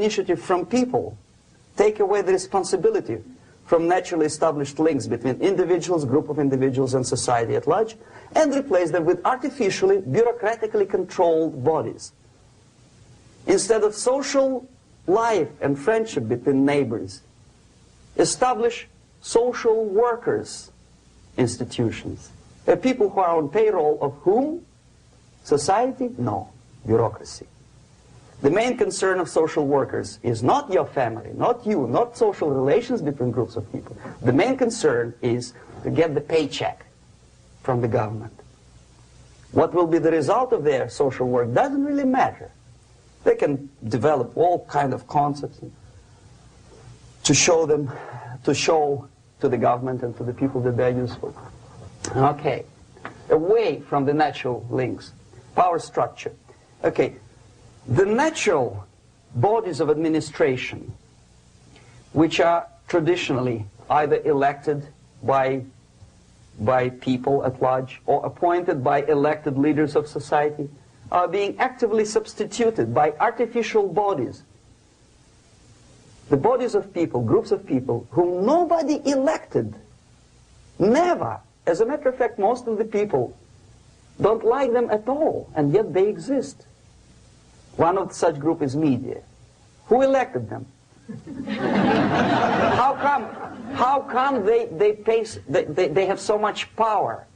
initiative from people, take away the responsibility from naturally established links between individuals, group of individuals, and society at large, and replace them with artificially, bureaucratically controlled bodies. Instead of social life and friendship between neighbors, establish social workers institutions. People who are on payroll of whom? Society? No. Bureaucracy. The main concern of social workers is not your family, not you, not social relations between groups of people. The main concern is to get the paycheck from the government. What will be the result of their social work doesn't really matter. They can develop all kind of concepts to show to the government and to the people that they're useful. Okay, away from the natural links, power structure. Okay, the natural bodies of administration, which are traditionally either elected by people at large or appointed by elected leaders of society, are being actively substituted by artificial bodies. The bodies of people, groups of people, whom nobody elected. Never. As a matter of fact, most of the people don't like them at all, and yet they exist. One of such group is media. Who elected them? How come they have so much power?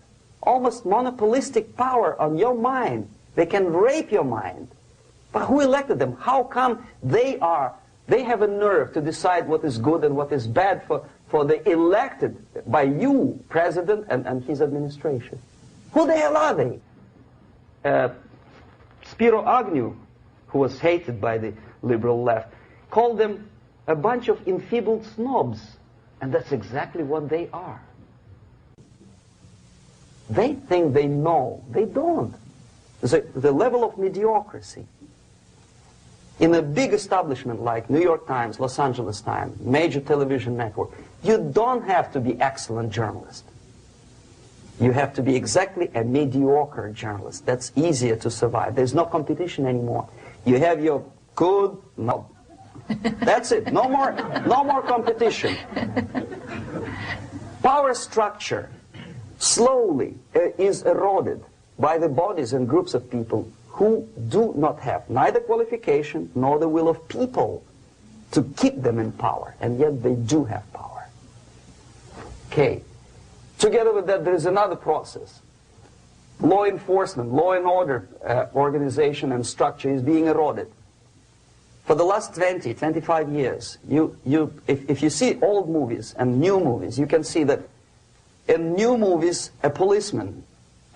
Almost monopolistic power on your mind. They can rape your mind. But who elected them? How come they have a nerve to decide what is good and what is bad for the elected by you, president, and his administration? Who the hell are they? Spiro Agnew, who was hated by the liberal left, called them a bunch of enfeebled snobs. And that's exactly what they are. They think they know. They don't. The level of mediocrity. In a big establishment like New York Times, Los Angeles Times, major television network, you don't have to be excellent journalist. You have to be exactly a mediocre journalist. That's easier to survive. There's no competition anymore. You have your good, no. That's it. No more competition. Power structure slowly is eroded by the bodies and groups of people who do not have neither qualification nor the will of people to keep them in power, and yet they do have power. Okay. Together with that, there is another process. Law enforcement, law and order organization and structure is being eroded. For the last 20, 25 years, if you see old movies and new movies, you can see that in new movies, a policeman,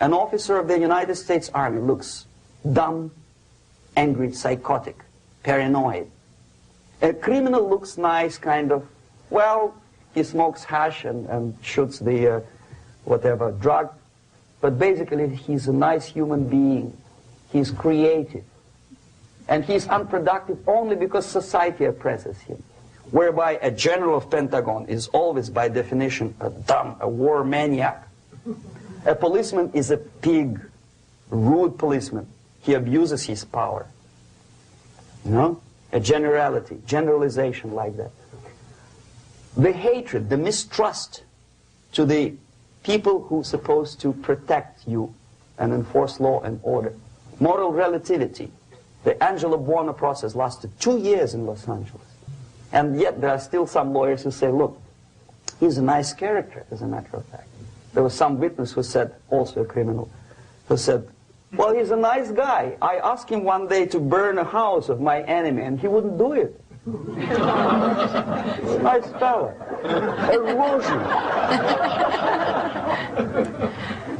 an officer of the United States Army looks dumb, angry, psychotic, paranoid. A criminal looks nice, kind of, well, he smokes hash and shoots the whatever drug, but basically he's a nice human being. He's creative. And he's unproductive only because society oppresses him. Whereby a general of Pentagon is always, by definition, a dumb, a war maniac. A policeman is a pig, rude policeman. He abuses his power. You know? A generality, generalization like that. The hatred, the mistrust to the people who are supposed to protect you and enforce law and order. Moral relativity. The Angelo Buono process lasted 2 years in Los Angeles. And yet there are still some lawyers who say, look, he's a nice character, as a matter of fact. There was some witness who said, also a criminal, who said, well, he's a nice guy. I asked him one day to burn a house of my enemy, and he wouldn't do it. Nice fella. Erosion.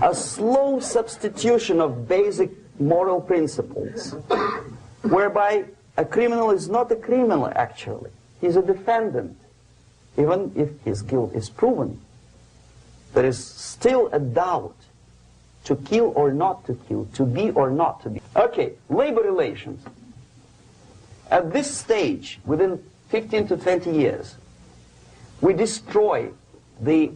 A slow substitution of basic moral principles, whereby a criminal is not a criminal, actually. He's a defendant. Even if his guilt is proven, there is still a doubt to kill or not to kill, to be or not to be. Okay, labor relations. At this stage, within 15 to 20 years, we destroy the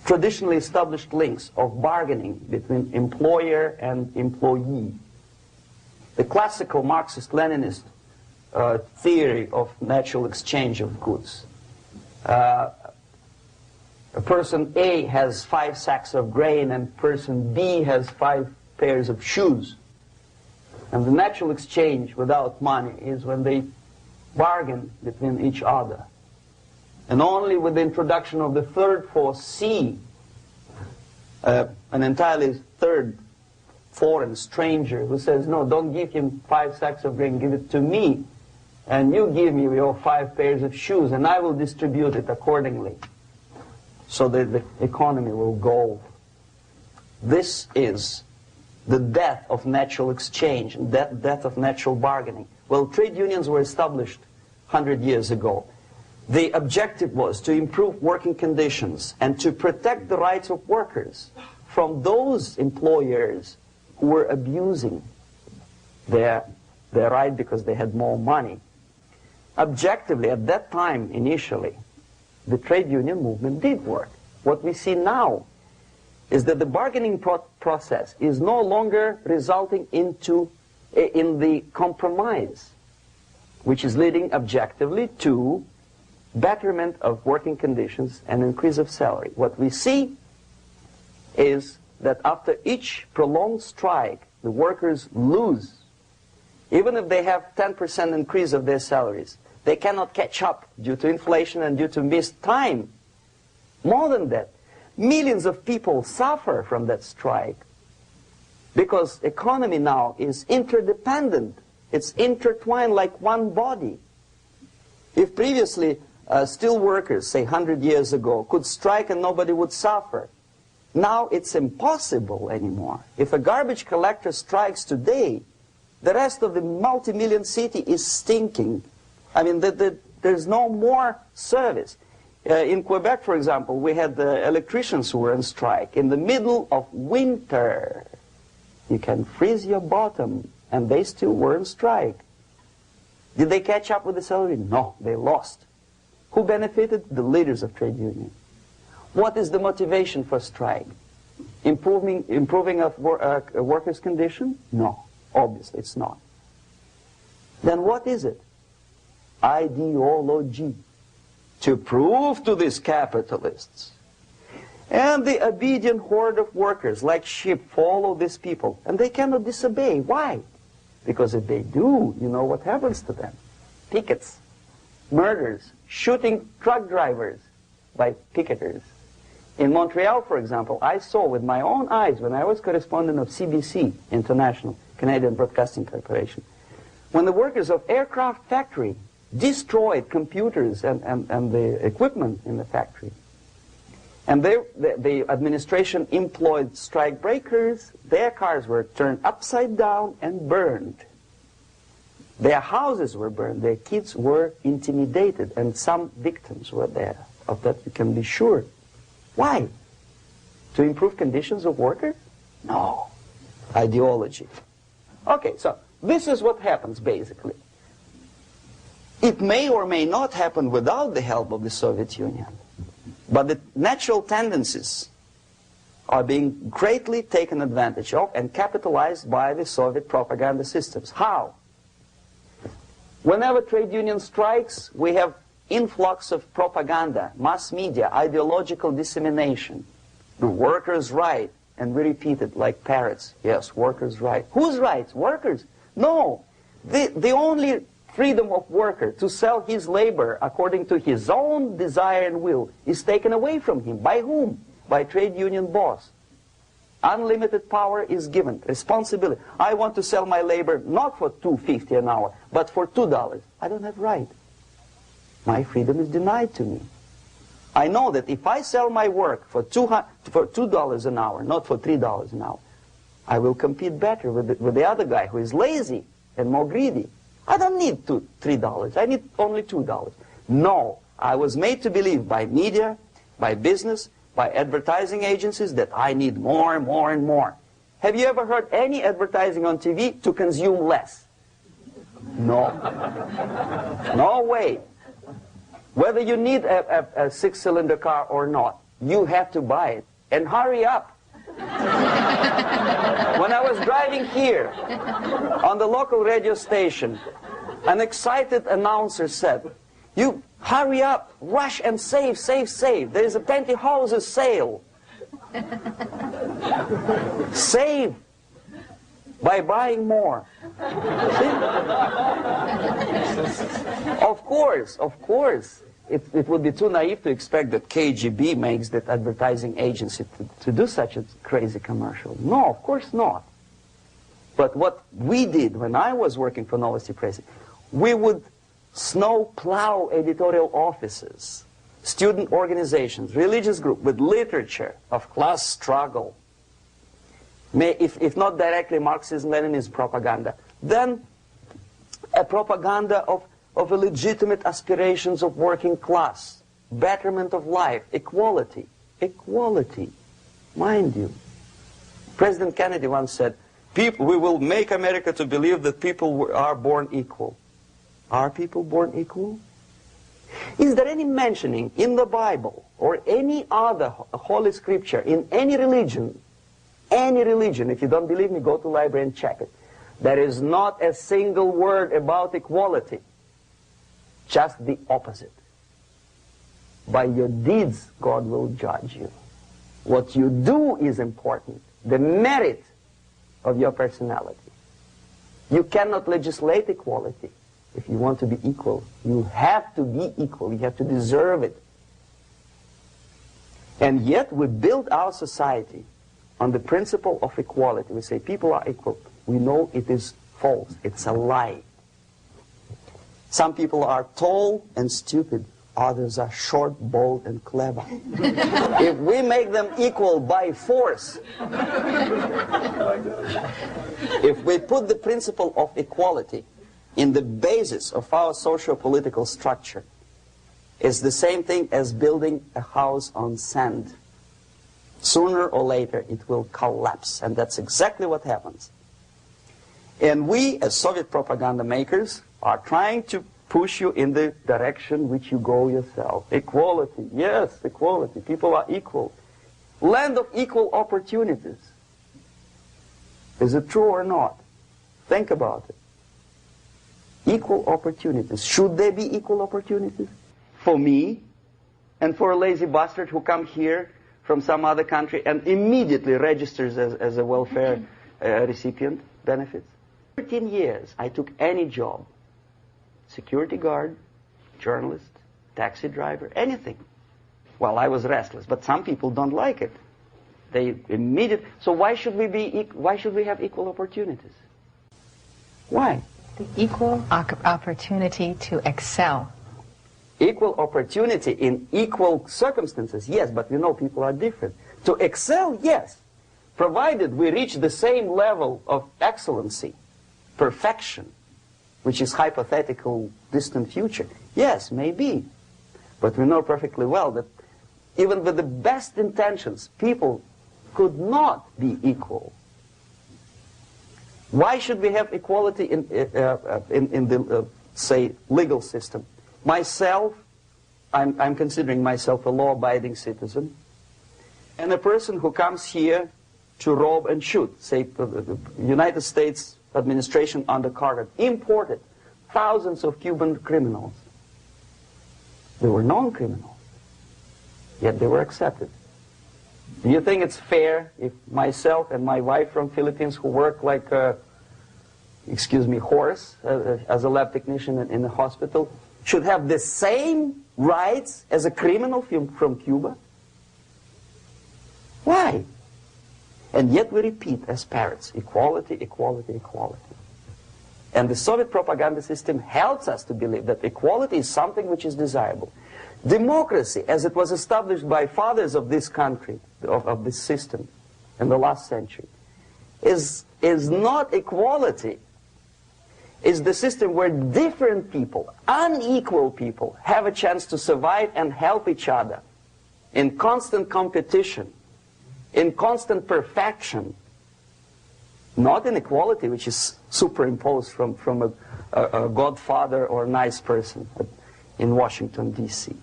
traditionally established links of bargaining between employer and employee. The classical Marxist-Leninist theory of natural exchange of goods. Person A has 5 sacks of grain and person B has 5 pairs of shoes. And the natural exchange without money is when they bargain between each other. And only with the introduction of the third force, C, an entirely third foreign stranger who says, no, don't give him 5 sacks of grain, give it to me. And you give me your 5 pairs of shoes and I will distribute it accordingly, so that the economy will go. This is the death of natural exchange, and death of natural bargaining. Well, trade unions were established 100 years ago. The objective was to improve working conditions and to protect the rights of workers from those employers who were abusing their right because they had more money. Objectively, at that time, initially, the trade union movement did work. What we see now is that the bargaining process is no longer resulting in the compromise, which is leading objectively to betterment of working conditions and increase of salary. What we see is that after each prolonged strike, the workers lose. Even if they have 10% increase of their salaries, they cannot catch up due to inflation and due to missed time. More than that, millions of people suffer from that strike because economy now is interdependent. It's intertwined like one body. If previously steel workers, say 100 years ago, could strike and nobody would suffer, now it's impossible anymore. If a garbage collector strikes today, the rest of the multi-million city is stinking. I mean, there's no more service. In Quebec, for example, we had the electricians who were on strike in the middle of winter. You can freeze your bottom, and they still were on strike. Did they catch up with the salary? No, they lost. Who benefited? The leaders of trade unions. What is the motivation for strike? Improving a worker's condition? No, obviously it's not. Then what is it? Ideology. To prove to these capitalists. And the obedient horde of workers, like sheep, follow these people. And they cannot disobey. Why? Because if they do, you know what happens to them. Pickets, murders, shooting truck drivers by picketers. In Montreal, for example, I saw with my own eyes when I was correspondent of CBC International, Canadian Broadcasting Corporation, when the workers of aircraft factory destroyed computers and the equipment in the factory. And the administration employed strike breakers. Their cars were turned upside down and burned. Their houses were burned. Their kids were intimidated. And some victims were there. Of that we can be sure. Why? To improve conditions of workers? No. Ideology. Okay, so this is what happens basically. It may or may not happen without the help of the Soviet Union. But the natural tendencies are being greatly taken advantage of and capitalized by the Soviet propaganda systems. How? Whenever trade union strikes, we have influx of propaganda, mass media, ideological dissemination. The workers' right, and we repeat it like parrots. Yes, workers' right. Whose rights? Workers? No. The only freedom of worker to sell his labor according to his own desire and will is taken away from him. By whom? By trade union boss. Unlimited power is given. Responsibility. I want to sell my labor not for $2.50 an hour, but for $2. I don't have right. My freedom is denied to me. I know that if I sell my work for $2 an hour, not for $3 an hour, I will compete better with the other guy who is lazy and more greedy. I don't need $3. I need only $2. No, I was made to believe by media, by business, by advertising agencies that I need more and more and more. Have you ever heard any advertising on TV to consume less? No. No way. Whether you need a six-cylinder car or not, you have to buy it. And hurry up. When I was driving here on the local radio station, An excited announcer said, "You hurry up, rush and save, save, save. There is a pantyhose sale. Save by buying more." See? Of course. It would be too naive to expect that KGB makes that advertising agency to do such a crazy commercial. No, of course not. But what we did when I was working for Novosti Press, we would snow plow editorial offices, student organizations, religious groups with literature of class struggle. If not directly Marxism-Leninism propaganda, then a propaganda of the legitimate aspirations of working class, betterment of life, equality. Equality, mind you. President Kennedy once said, we will make America to believe that people are born equal. Are people born equal? Is there any mentioning in the Bible or any other holy scripture in any religion, if you don't believe me, go to the library and check it. There is not a single word about equality. Just the opposite. By your deeds, God will judge you. What you do is important. The merit of your personality. You cannot legislate equality. If you want to be equal, you have to be equal. You have to deserve it. And yet we build our society on the principle of equality. We say people are equal. We know it is false. It's a lie. Some people are tall and stupid. Others are short, bold, and clever. If we make them equal by force, if we put the principle of equality in the basis of our socio-political structure, it's the same thing as building a house on sand. Sooner or later, it will collapse, and that's exactly what happens. And we, as Soviet propaganda makers, are trying to push you in the direction which you go yourself. Equality, yes, equality. People are equal. Land of equal opportunities. Is it true or not? Think about it. Equal opportunities. Should there be equal opportunities? For me, and for a lazy bastard who comes here from some other country and immediately registers as a welfare recipient, benefits. 13 years, I took any job. Security guard, journalist, taxi driver, anything. Well, I was restless, but some people don't like it. They immediately. So why should we have equal opportunities? Why? The equal opportunity to excel. Equal opportunity in equal circumstances, yes, but you know people are different. To excel, yes, provided we reach the same level of excellency, perfection, which is hypothetical, distant future. Yes, maybe. But we know perfectly well that even with the best intentions, people could not be equal. Why should we have equality in the, say, legal system? Myself, I'm considering myself a law-abiding citizen, and a person who comes here to rob and shoot, say, the United States administration under Carter imported thousands of Cuban criminals. They were non-criminals, yet they were accepted. Do you think it's fair if myself and my wife from Philippines, who work like a, excuse me, horse as a lab technician in a hospital, should have the same rights as a criminal from Cuba? Why? And yet we repeat as parrots, equality, equality, equality. And the Soviet propaganda system helps us to believe that equality is something which is desirable. Democracy, as it was established by fathers of this country, of this system in the last century, is not equality. It's the system where different people, unequal people, have a chance to survive and help each other in constant competition, in constant perfection, not in equality, which is superimposed from a godfather or a nice person in Washington, D.C.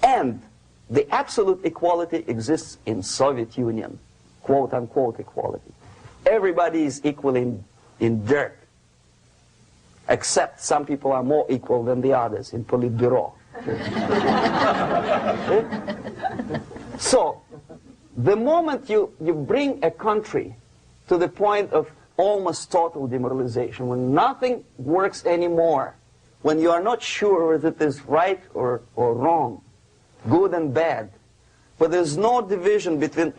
And the absolute equality exists in Soviet Union, quote-unquote equality. Everybody is equal in dirt. except some people are more equal than the others in Politburo. So, the moment you bring a country to the point of almost total demoralization, when nothing works anymore, when you are not sure whether it is right or wrong, good and bad, but there's no division between